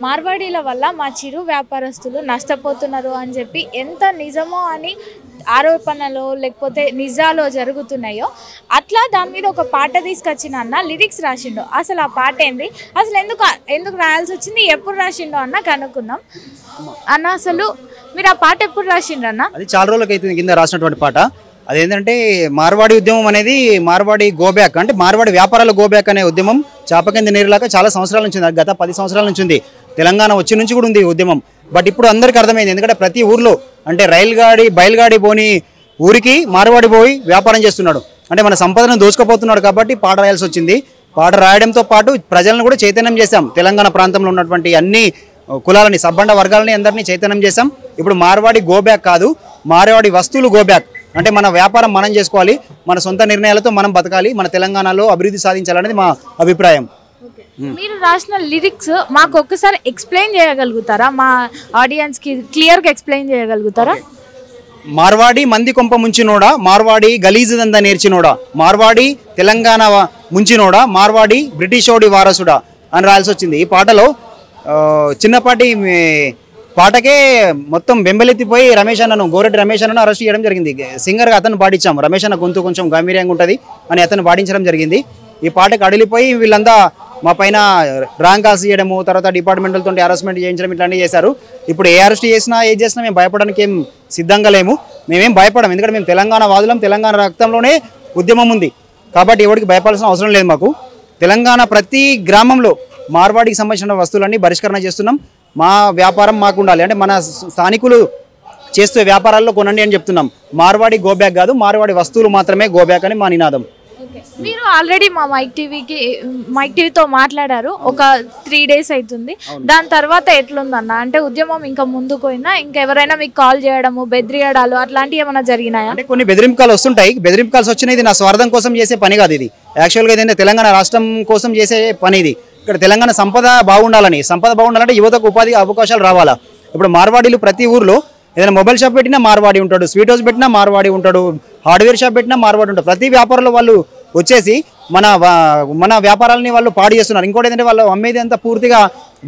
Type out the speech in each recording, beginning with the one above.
మార్వాడీల వల్ల మా చిరు వ్యాపారస్తులు నష్టపోతున్నారు అని చెప్పి ఎంత నిజమో అని ఆరోపణలో లేకపోతే నిజాలో జరుగుతున్నాయో అట్లా దాని మీద ఒక పాట తీసుకొచ్చిన అన్న లిరిక్స్ రాసిండు. అసలు ఆ పాట ఏంది, అసలు ఎందుకు రాయాల్సి వచ్చింది, ఎప్పుడు రాసిండో అన్న కనుక్కుందాం. అన్న అసలు మీరు ఆ పాట ఎప్పుడు రాసిండ్రు అన్న? అది చాలా రోజులకి అయితే కింద రాసినటువంటి పాట. అదేంటంటే మార్వాడి ఉద్యమం అనేది మార్వాడి గోబ్యాక్ అంటే మార్వాడి వ్యాపారాల గోబ్యాక్ అనే ఉద్యమం చాపకింద నీరులాగా చాలా సంవత్సరాల నుంచి ఉంది. గత 10 సంవత్సరాల నుంచి ఉంది. తెలంగాణ వచ్చి నుంచి కూడా ఉంది ఉద్యమం. బట్ ఇప్పుడు అందరికీ అర్థమైంది. ఎందుకంటే ప్రతి ఊర్లో అంటే బయలుగాడి పోని ఊరికి మార్వాడి పోయి వ్యాపారం చేస్తున్నాడు. అంటే మన సంపదను దోచుకుపోతున్నాడు కాబట్టి పాట రాయాల్సి వచ్చింది. పాట రాయడంతో పాటు ప్రజలను కూడా చైతన్యం చేశాం. తెలంగాణ ప్రాంతంలో ఉన్నటువంటి అన్ని కులాలని సబ్బండ వర్గాలని అందరినీ చైతన్యం చేశాం. ఇప్పుడు మార్వాడి గోబ్యాక్ కాదు, మార్వాడి వస్తువులు గోబ్యాక్. అంటే మన వ్యాపారం మనం చేసుకోవాలి, మన సొంత నిర్ణయాలతో మనం బతకాలి, మన తెలంగాణలో అభివృద్ధి సాధించాలనేది మా అభిప్రాయం. మీరు రాసిన లిరిక్స్ మాకు ఒక్కసారి ఎక్స్ప్లెయిన్ చేయగలుగుతారా? మా ఆడియన్స్కి క్లియర్గా ఎక్స్ప్లెయిన్ చేయగలుగుతారా? మార్వాడి మంది కొంప ముంచినోడా, మార్వాడి గలీజుదందా నేర్చినోడా, మార్వాడి తెలంగాణ ముంచినోడా, మార్వాడి బ్రిటిషోడి వారసుడా అని రాయాల్సి వచ్చింది. ఈ పాటలో చిన్నపాటి పాటకే మొత్తం బెంబెలెత్తిపోయి గోరెడ్డి రమేష్ అన్నను అరెస్ట్ చేయడం జరిగింది. సింగర్గా అతను పాడించాం. రమేష్ అన్న గొంతు కొంచెం గంభీర్యంగా ఉంటుంది అని అతను పాడించడం జరిగింది. ఈ పాటకు అడిలిపోయి వీళ్ళంతా మా పైన ర్యాంక్ కాల్స్ చేయడము, తర్వాత డిపార్ట్మెంట్లతో హరాస్మెంట్ చేయించడం ఇట్లాంటివి చేశారు. ఇప్పుడు ఏ అరెస్ట్ చేసినా ఏది చేసినా మేము భయపడడానికి ఏం సిద్ధంగా లేము. మేమేం భయపడము. ఎందుకంటే మేము తెలంగాణ వాదులం, తెలంగాణ రక్తంలోనే ఉద్యమం ఉంది కాబట్టి ఎవరికి భయపడాల్సిన అవసరం లేదు. మాకు తెలంగాణ ప్రతి గ్రామంలో మార్వాడికి సంబంధించిన వస్తువులన్నీ బహిష్కరణ చేస్తున్నాం. మా వ్యాపారం మాకు ఉండాలి అంటే మన స్థానికులు చేస్తే వ్యాపారాల్లో కొనండి అని చెప్తున్నాం. మార్వాడి గోబ్యాక్ కాదు, మార్వాడి వస్తువులు మాత్రమే గోబ్యాక్ అని మా నినాదం. మీరు ఆల్రెడీ మా మైక్ టీవీతో మాట్లాడారు. ఒక 3 days అవుతుంది. దాని తర్వాత ఎట్లుందన్న? అంటే ఉద్యమం ఇంకా ముందుకు పోయినా ఇంకా ఎవరైనా మీకు కాల్ చేయడము, బెదిరియడాలు అట్లాంటివి ఏమైనా జరిగినాయా? అంటే కొన్ని బెదిరింపుకాలు వస్తుంటాయి. బెదిరింపుకాలు వచ్చినది నా స్వార్థం కోసం చేసే పని కాదు. ఇది యాక్చువల్గా ఏదైతే తెలంగాణ రాష్ట్రం కోసం చేసే పని. ఇది ఇక్కడ తెలంగాణ సంపద బాగుండాలంటే యువతకు ఉపాధి అవకాశాలు రావాలా. ఇప్పుడు మార్వాడీలు ప్రతి ఊర్లో ఏదైనా మొబైల్ షాప్ పెట్టినా మార్వాడి ఉంటాడు, స్వీట్ హౌస్ పెట్టినా మార్వాడి ఉంటాడు, హార్డ్వేర్ షాప్ పెట్టినా మార్వాడి ఉంటాడు. ప్రతి వ్యాపారంలో వాళ్ళు వచ్చేసి మన వ్యాపారాలని వాళ్ళు పాడు చేస్తున్నారు. ఇంకోటి ఏంటంటే వాళ్ళు అమ్మేది అంతా పూర్తిగా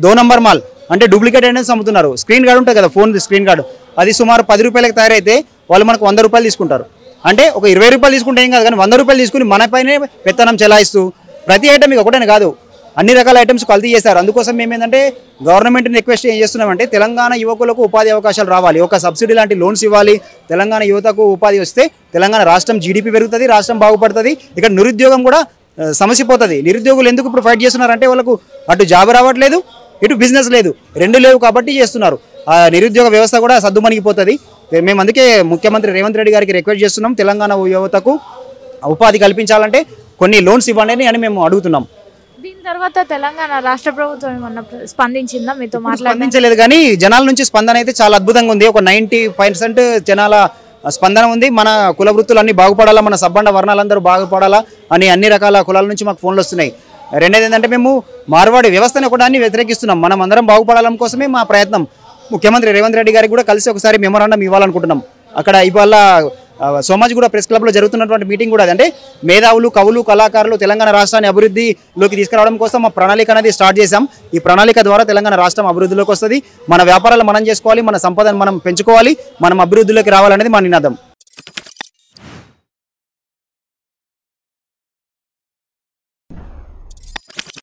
2 నంబర్ మాల్ అంటే డూప్లికేట్ ఐటమ్స్ అమ్ముతున్నారు. స్క్రీన్ గార్డ్ ఉంటుంది కదా, ఫోన్ స్క్రీన్ గార్డు, అది సుమారు 10 రూపాయలకు తయారైతే వాళ్ళు మనకు 100 రూపాయలు తీసుకుంటారు. అంటే ఒక 20 రూపాయలు తీసుకుంటే ఏం కాదు, కానీ 100 రూపాయలు తీసుకుని మనపైనే పెత్తనం చెలాయిస్తూ ప్రతి ఐటమ్ ఇక ఒకటేనే కాదు అన్ని రకాల ఐటమ్స్ కల్తీ చేశారు. అందుకోసం మేము ఏంటంటే గవర్నమెంట్ని రిక్వెస్ట్ ఏం చేస్తున్నామంటే తెలంగాణ యువకులకు ఉపాధి అవకాశాలు రావాలి, ఒక సబ్సిడీ లాంటి లోన్స్ ఇవ్వాలి. తెలంగాణ యువతకు ఉపాధి వస్తే తెలంగాణ రాష్ట్రం జీడిపి పెరుగుతుంది, రాష్ట్రం బాగుపడుతుంది. ఇక్కడ నిరుద్యోగం కూడా సమస్య పోతుంది. నిరుద్యోగులు ఎందుకు ఇప్పుడు ఫైట్ చేస్తున్నారంటే వాళ్ళకు అటు జాబ్ రావట్లేదు, ఇటు బిజినెస్ లేదు, 2 లేవు కాబట్టి చేస్తున్నారు. ఆ నిరుద్యోగ వ్యవస్థ కూడా సద్దుమణిగిపోతుంది. మేము అందుకే ముఖ్యమంత్రి రేవంత్ రెడ్డి గారికి రిక్వెస్ట్ చేస్తున్నాం, తెలంగాణ యువతకు ఉపాధి కల్పించాలంటే కొన్ని లోన్స్ ఇవ్వండి అని మేము అడుగుతున్నాం. దీని తర్వాత తెలంగాణ రాష్ట్ర ప్రభుత్వం ఏమన్నా స్పందించిందా? మీతో స్పందించలేదు, కానీ జనాల నుంచి స్పందన అయితే చాలా అద్భుతంగా ఉంది. ఒక 90% జనాల స్పందన ఉంది. మన కుల వృత్తులన్నీ బాగుపడాలా, మన సబ్బండ వర్ణాలందరూ బాగుపడాలా అని అన్ని రకాల కులాల నుంచి మాకు ఫోన్లు వస్తున్నాయి. రెండేది ఏంటంటే మేము మార్వాడి వ్యవస్థను ఒకదాన్ని వ్యతిరేకిస్తున్నాం. మనం అందరం బాగుపడాలని కోసమే మా ప్రయత్నం. ముఖ్యమంత్రి రేవంత్ రెడ్డి గారికి కూడా కలిసి ఒకసారి మెమోరాండం ఇవ్వాలనుకుంటున్నాం. అక్కడ ఇవాళ సోమాజిగూడ ప్రెస్ క్లబ్లో జరుగుతున్నటువంటి మీటింగ్ కూడా అంటే మేధావులు, కవులు, కళాకారులు తెలంగాణ రాష్ట్రాన్ని అభివృద్ధిలోకి తీసుకురావడం కోసం మా ప్రణాళిక అనేది స్టార్ట్ చేశాం. ఈ ప్రణాళిక ద్వారా తెలంగాణ రాష్ట్రం అభివృద్ధిలోకి వస్తుంది. మన వ్యాపారాలు మనం చేసుకోవాలి, మన సంపదను మనం పెంచుకోవాలి, మనం అభివృద్ధిలోకి రావాలనేది మా నినాదం.